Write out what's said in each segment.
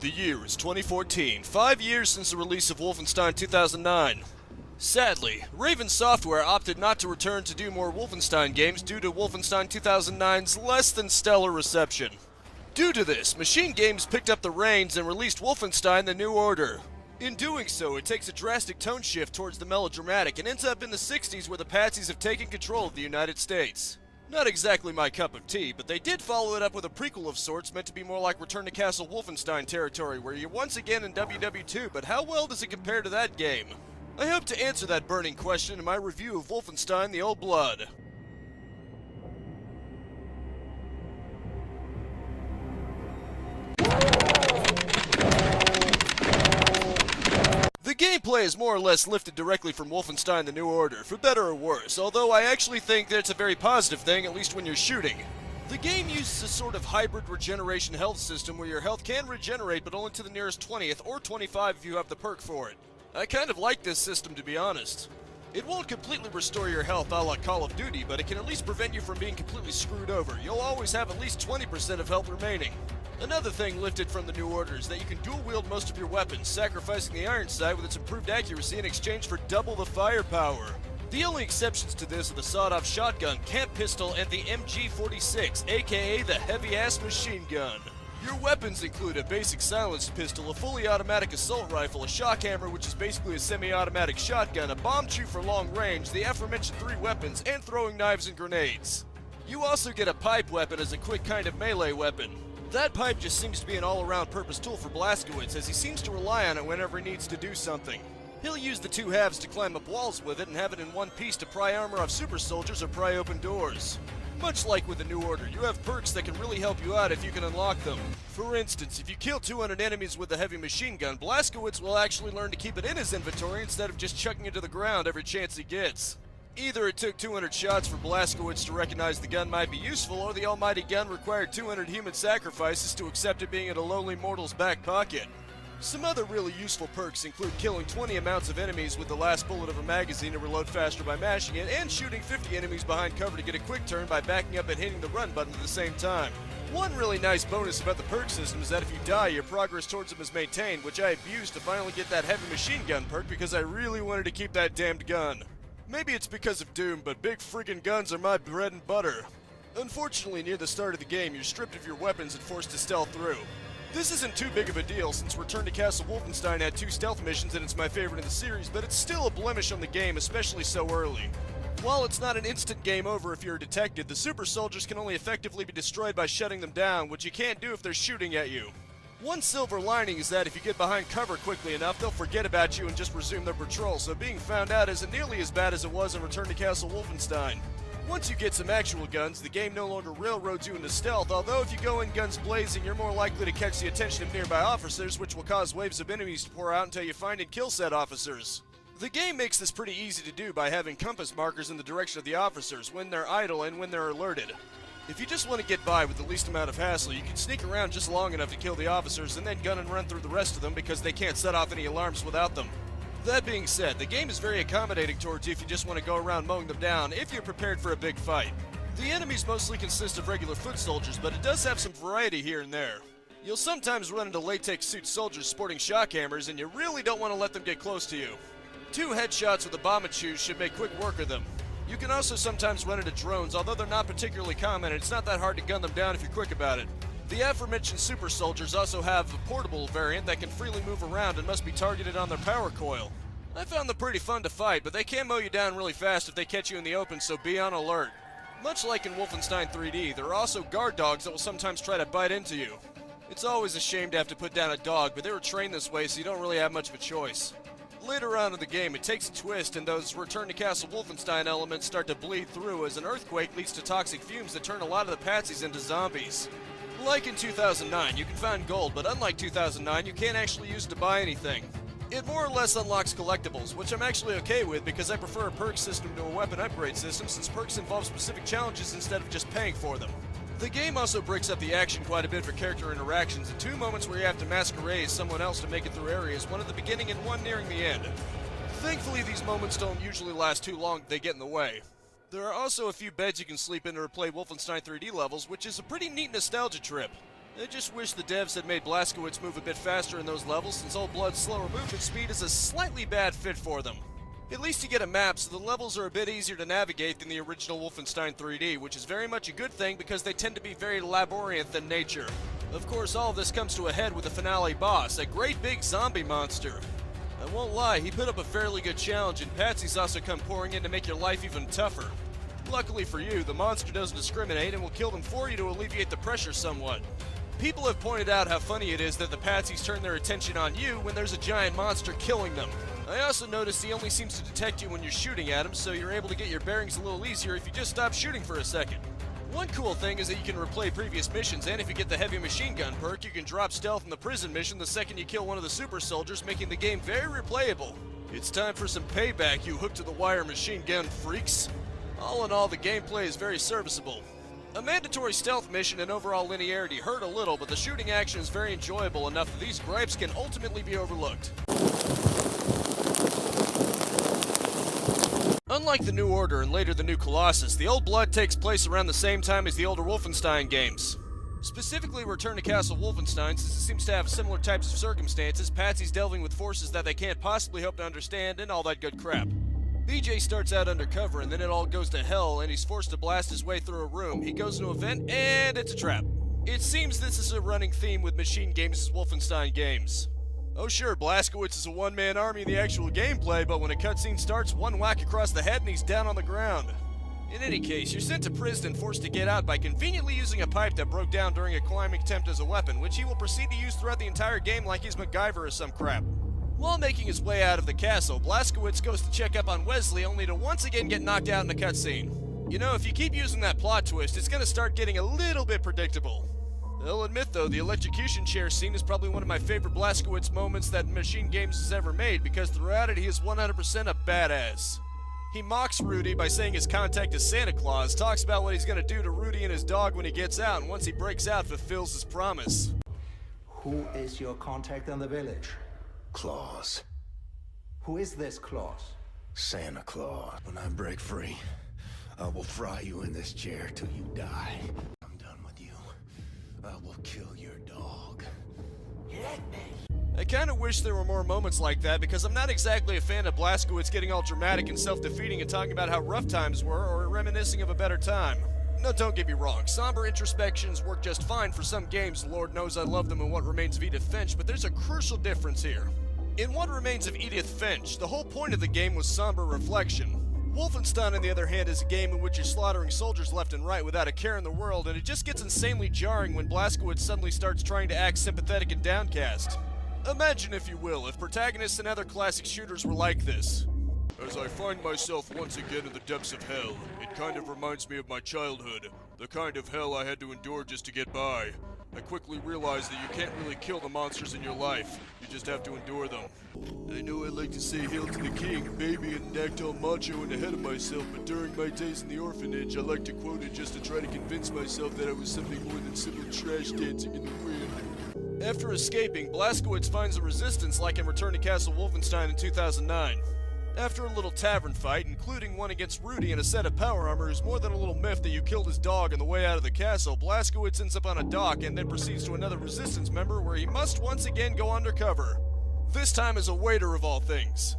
The year is 2014, 5 years since the release of Wolfenstein 2009. Sadly, Raven Software opted not to return to do more Wolfenstein games due to Wolfenstein 2009's less than stellar reception. Due to this, MachineGames picked up the reins and released Wolfenstein: The New Order. In doing so, it takes a drastic tone shift towards the melodramatic and ends up in the 60s where the patsies have taken control of the United States. Not exactly my cup of tea, but they did follow it up with a prequel of sorts meant to be more like Return to Castle Wolfenstein territory, where you're once again in WW2, but how well does it compare to that game? I hope to answer that burning question in my review of Wolfenstein: The Old Blood. The gameplay is more or less lifted directly from Wolfenstein: The New Order, for better or worse, although I actually think that it's a very positive thing, at least when you're shooting. The game uses a sort of hybrid regeneration health system where your health can regenerate, but only to the nearest 20th or 25 if you have the perk for it. I kind of like this system, to be honest. It won't completely restore your health a la Call of Duty, but it can at least prevent you from being completely screwed over. You'll always have at least 20% of health remaining. Another thing lifted from the New Order is that you can dual-wield most of your weapons, sacrificing the iron sight with its improved accuracy in exchange for double the firepower. The only exceptions to this are the sawed-off shotgun, camp pistol, and the MG46, aka the heavy-ass machine gun. Your weapons include a basic silenced pistol, a fully automatic assault rifle, a shock hammer which is basically a semi-automatic shotgun, a bomb chute for long range, the aforementioned 3 weapons, and throwing knives and grenades. You also get a pipe weapon as a quick kind of melee weapon. That pipe just seems to be an all-around purpose tool for Blazkowicz, as he seems to rely on it whenever he needs to do something. He'll use the 2 halves to climb up walls with it and have it in one piece to pry armor off super soldiers or pry open doors. Much like with the New Order, you have perks that can really help you out if you can unlock them. For instance, if you kill 200 enemies with a heavy machine gun, Blazkowicz will actually learn to keep it in his inventory instead of just chucking it to the ground every chance he gets. Either it took 200 shots for Blazkowicz to recognize the gun might be useful, or the almighty gun required 200 human sacrifices to accept it being in a lowly mortal's back pocket. Some other really useful perks include killing 20 amounts of enemies with the last bullet of a magazine to reload faster by mashing it, and shooting 50 enemies behind cover to get a quick turn by backing up and hitting the run button at the same time. One really nice bonus about the perk system is that if you die, your progress towards them is maintained, which I abused to finally get that heavy machine gun perk because I really wanted to keep that damned gun. Maybe it's because of Doom, but big friggin' guns are my bread and butter. Unfortunately, near the start of the game, you're stripped of your weapons and forced to stealth through. This isn't too big of a deal since Return to Castle Wolfenstein had 2 stealth missions and it's my favorite in the series, but it's still a blemish on the game, especially so early. While it's not an instant game over if you're detected, the super soldiers can only effectively be destroyed by shutting them down, which you can't do if they're shooting at you. One silver lining is that if you get behind cover quickly enough, they'll forget about you and just resume their patrol, so being found out isn't nearly as bad as it was in Return to Castle Wolfenstein. Once you get some actual guns, the game no longer railroads you into stealth, although if you go in guns blazing, you're more likely to catch the attention of nearby officers, which will cause waves of enemies to pour out until you find and kill said officers. The game makes this pretty easy to do by having compass markers in the direction of the officers, when they're idle and when they're alerted. If you just want to get by with the least amount of hassle, you can sneak around just long enough to kill the officers and then gun and run through the rest of them because they can't set off any alarms without them. That being said, the game is very accommodating towards you if you just want to go around mowing them down if you're prepared for a big fight. The enemies mostly consist of regular foot soldiers, but it does have some variety here and there. You'll sometimes run into latex suit soldiers sporting shock hammers, and you really don't want to let them get close to you. 2 headshots with a bomb choose should make quick work of them. You can also sometimes run into drones, although they're not particularly common, and it's not that hard to gun them down if you're quick about it. The aforementioned super soldiers also have a portable variant that can freely move around and must be targeted on their power coil. I found them pretty fun to fight, but they can mow you down really fast if they catch you in the open, so be on alert. Much like in Wolfenstein 3D, there are also guard dogs that will sometimes try to bite into you. It's always a shame to have to put down a dog, but they were trained this way, so you don't really have much of a choice. Later on in the game, it takes a twist, and those Return to Castle Wolfenstein elements start to bleed through as an earthquake leads to toxic fumes that turn a lot of the patsies into zombies. Like in 2009, you can find gold, but unlike 2009, you can't actually use it to buy anything. It more or less unlocks collectibles, which I'm actually okay with because I prefer a perk system to a weapon upgrade system since perks involve specific challenges instead of just paying for them. The game also breaks up the action quite a bit for character interactions in 2 moments where you have to masquerade as someone else to make it through areas, one at the beginning and one nearing the end. Thankfully, these moments don't usually last too long if they get in the way. There are also a few beds you can sleep in to replay Wolfenstein 3D levels, which is a pretty neat nostalgia trip. I just wish the devs had made Blazkowicz move a bit faster in those levels, since Old Blood's slower movement speed is a slightly bad fit for them. At least you get a map, so the levels are a bit easier to navigate than the original Wolfenstein 3D, which is very much a good thing because they tend to be very labyrinth in nature. Of course, all of this comes to a head with the finale boss, a great big zombie monster. I won't lie, he put up a fairly good challenge, and Patsy's also come pouring in to make your life even tougher. Luckily for you, the monster doesn't discriminate and will kill them for you to alleviate the pressure somewhat. People have pointed out how funny it is that the Patsies turn their attention on you when there's a giant monster killing them. I also noticed he only seems to detect you when you're shooting at him, so you're able to get your bearings a little easier if you just stop shooting for a second. One cool thing is that you can replay previous missions, and if you get the heavy machine gun perk, you can drop stealth in the prison mission the second you kill one of the super soldiers, making the game very replayable. It's time for some payback, you hook-to-the-wire machine gun freaks. All in all, the gameplay is very serviceable. A mandatory stealth mission and overall linearity hurt a little, but the shooting action is very enjoyable enough that these gripes can ultimately be overlooked. Unlike the New Order and later the New Colossus, the Old Blood takes place around the same time as the older Wolfenstein games. Specifically, Return to Castle Wolfenstein, since it seems to have similar types of circumstances, Patsy's delving with forces that they can't possibly hope to understand, and all that good crap. BJ starts out undercover, and then it all goes to hell, and he's forced to blast his way through a room. He goes into a vent, and it's a trap. It seems this is a running theme with MachineGames' Wolfenstein games. Oh sure, Blazkowicz is a one-man army in the actual gameplay, but when a cutscene starts, one whack across the head and he's down on the ground. In any case, you're sent to prison and forced to get out by conveniently using a pipe that broke down during a climbing attempt as a weapon, which he will proceed to use throughout the entire game like he's MacGyver or some crap. While making his way out of the castle, Blazkowicz goes to check up on Wesley, only to once again get knocked out in a cutscene. You know, if you keep using that plot twist, it's gonna start getting a little bit predictable. I'll admit though, the electrocution chair scene is probably one of my favorite Blazkowicz moments that MachineGames has ever made, because throughout it he is 100% a badass. He mocks Rudy by saying his contact is Santa Claus, talks about what he's gonna do to Rudy and his dog when he gets out, and once he breaks out, fulfills his promise. Who is your contact in the village? Claus. Who is this Claus? Santa Claus. When I break free, I will fry you in this chair till you die. I'm done with you. I will kill your dog. I kinda wish there were more moments like that, because I'm not exactly a fan of Blazkowicz getting all dramatic and self-defeating and talking about how rough times were, or reminiscing of a better time. No, don't get me wrong, somber introspections work just fine for some games, Lord knows I love them in What Remains of Edith Finch, but there's a crucial difference here. In What Remains of Edith Finch, the whole point of the game was somber reflection. Wolfenstein, on the other hand, is a game in which you're slaughtering soldiers left and right without a care in the world, and it just gets insanely jarring when Blazkowicz suddenly starts trying to act sympathetic and downcast. Imagine, if you will, if protagonists in other classic shooters were like this. As I find myself once again in the depths of hell, it kind of reminds me of my childhood, the kind of hell I had to endure just to get by. I quickly realized that you can't really kill the monsters in your life, you just have to endure them. I know I like to say hail to the king, baby, and act all macho and ahead of myself, but during my days in the orphanage, I like to quote it just to try to convince myself that I was something more than simple trash dancing in the wind. After escaping, Blazkowicz finds a resistance like in Return to Castle Wolfenstein in 2009. After a little tavern fight, including one against Rudy and a set of power armor who's more than a little miffed that you killed his dog on the way out of the castle, Blazkowicz ends up on a dock and then proceeds to another resistance member where he must once again go undercover. This time as a waiter of all things.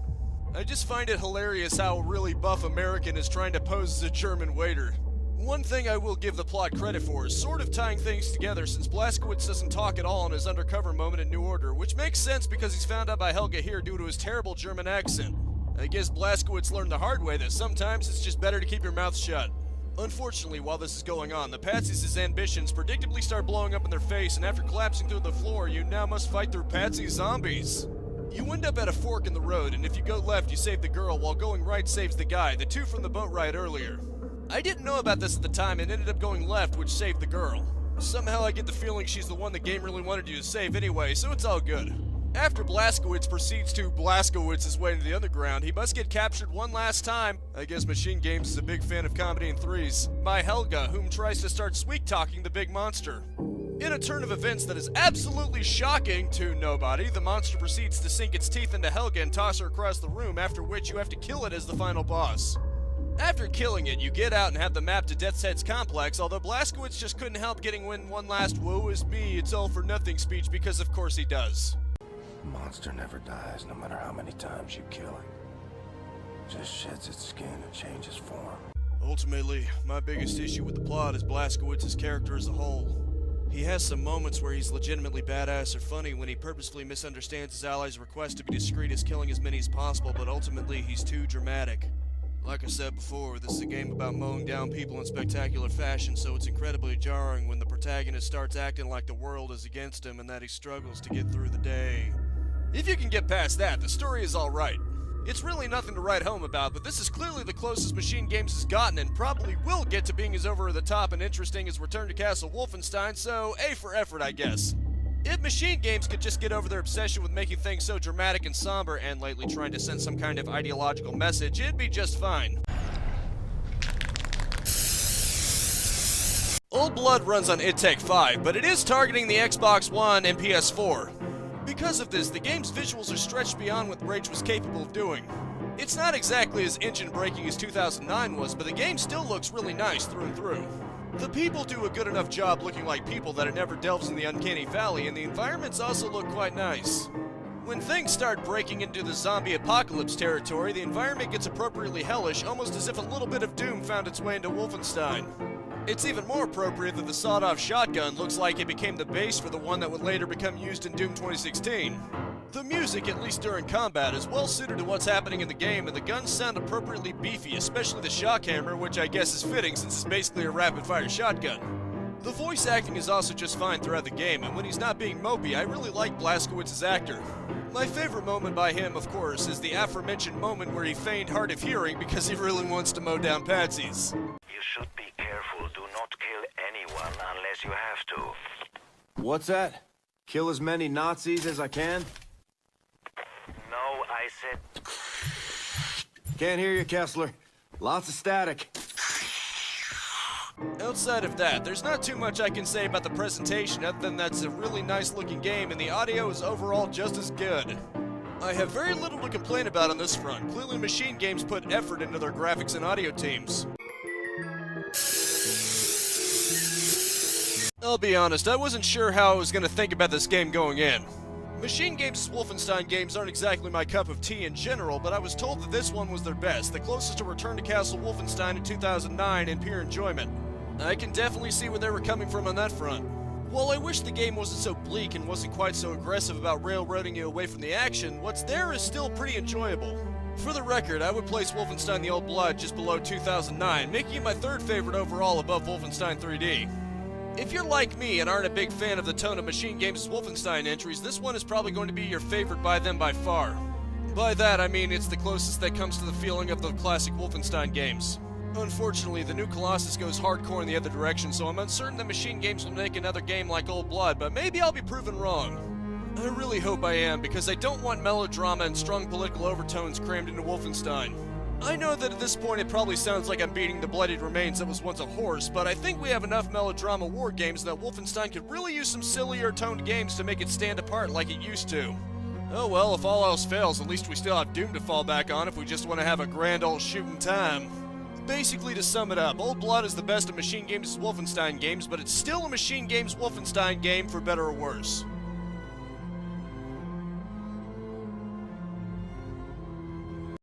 I just find it hilarious how a really buff American is trying to pose as a German waiter. One thing I will give the plot credit for is sort of tying things together, since Blazkowicz doesn't talk at all in his undercover moment in New Order, which makes sense because he's found out by Helga here due to his terrible German accent. I guess Blazkowicz learned the hard way that sometimes it's just better to keep your mouth shut. Unfortunately, while this is going on, the Patsies' ambitions predictably start blowing up in their face, and after collapsing through the floor, you now must fight through Patsy zombies. You end up at a fork in the road, and if you go left, you save the girl, while going right saves the guy, the two from the boat ride earlier. I didn't know about this at the time and ended up going left, which saved the girl. Somehow I get the feeling she's the one the game really wanted you to save anyway, so it's all good. After Blazkowicz proceeds to Blazkowicz his way into the underground, he must get captured one last time, I guess MachineGames is a big fan of comedy in threes, by Helga, whom tries to start sweet-talking the big monster. In a turn of events that is absolutely shocking to nobody, the monster proceeds to sink its teeth into Helga and toss her across the room, after which you have to kill it as the final boss. After killing it, you get out and have the map to Death's Head's complex, although Blazkowicz just couldn't help getting one last woe is me, it's all for nothing speech, because of course he does. The monster never dies, no matter how many times you kill it. Just sheds its skin and changes form. Ultimately, my biggest issue with the plot is Blazkowicz's character as a whole. He has some moments where he's legitimately badass or funny when he purposefully misunderstands his allies' request to be discreet as killing as many as possible, but ultimately he's too dramatic. Like I said before, this is a game about mowing down people in spectacular fashion, so it's incredibly jarring when the protagonist starts acting like the world is against him and that he struggles to get through the day. If you can get past that, the story is alright. It's really nothing to write home about, but this is clearly the closest MachineGames has gotten and probably will get to being as over-the-top and interesting as Return to Castle Wolfenstein, so A for effort, I guess. If MachineGames could just get over their obsession with making things so dramatic and somber, and lately trying to send some kind of ideological message, it'd be just fine. Old Blood runs on id Tech 5, but it is targeting the Xbox One and PS4. Because of this, the game's visuals are stretched beyond what Rage was capable of doing. It's not exactly as engine-breaking as 2009 was, but the game still looks really nice through and through. The people do a good enough job looking like people that it never delves in the uncanny valley, and the environments also look quite nice. When things start breaking into the zombie apocalypse territory, the environment gets appropriately hellish, almost as if a little bit of Doom found its way into Wolfenstein. It's even more appropriate that the sawed-off shotgun looks like it became the base for the one that would later become used in Doom 2016. The music, at least during combat, is well suited to what's happening in the game, and the guns sound appropriately beefy, especially the shock hammer, which I guess is fitting since it's basically a rapid-fire shotgun. The voice acting is also just fine throughout the game, and when he's not being mopey, I really like Blazkowicz's actor. My favorite moment by him, of course, is the aforementioned moment where he feigned hard of hearing because he really wants to mow down patsies. You should be careful. Do not kill anyone unless you have to. What's that? Kill as many Nazis as I can? No, I said... Can't hear you, Kessler. Lots of static. Outside of that, there's not too much I can say about the presentation other than that's a really nice looking game and the audio is overall just as good. I have very little to complain about on this front. Clearly MachineGames put effort into their graphics and audio teams. I'll be honest, I wasn't sure how I was going to think about this game going in. MachineGames' Wolfenstein games aren't exactly my cup of tea in general, but I was told that this one was their best, the closest to Return to Castle Wolfenstein in 2009 in pure enjoyment. I can definitely see where they were coming from on that front. While I wish the game wasn't so bleak and wasn't quite so aggressive about railroading you away from the action, what's there is still pretty enjoyable. For the record, I would place Wolfenstein the Old Blood just below 2009, making it my third favorite overall above Wolfenstein 3D. If you're like me and aren't a big fan of the tone of MachineGames' Wolfenstein entries, this one is probably going to be your favorite by them by far. By that, I mean it's the closest that comes to the feeling of the classic Wolfenstein games. Unfortunately, the new Colossus goes hardcore in the other direction, so I'm uncertain that MachineGames will make another game like Old Blood, but maybe I'll be proven wrong. I really hope I am, because I don't want melodrama and strong political overtones crammed into Wolfenstein. I know that at this point it probably sounds like I'm beating the bloodied remains that was once a horse, but I think we have enough melodrama war games that Wolfenstein could really use some sillier toned games to make it stand apart like it used to. Oh well, if all else fails, at least we still have Doom to fall back on if we just want to have a grand old shooting time. Basically, to sum it up, Old Blood is the best of MachineGames' Wolfenstein games, but it's still a MachineGames Wolfenstein game for better or worse.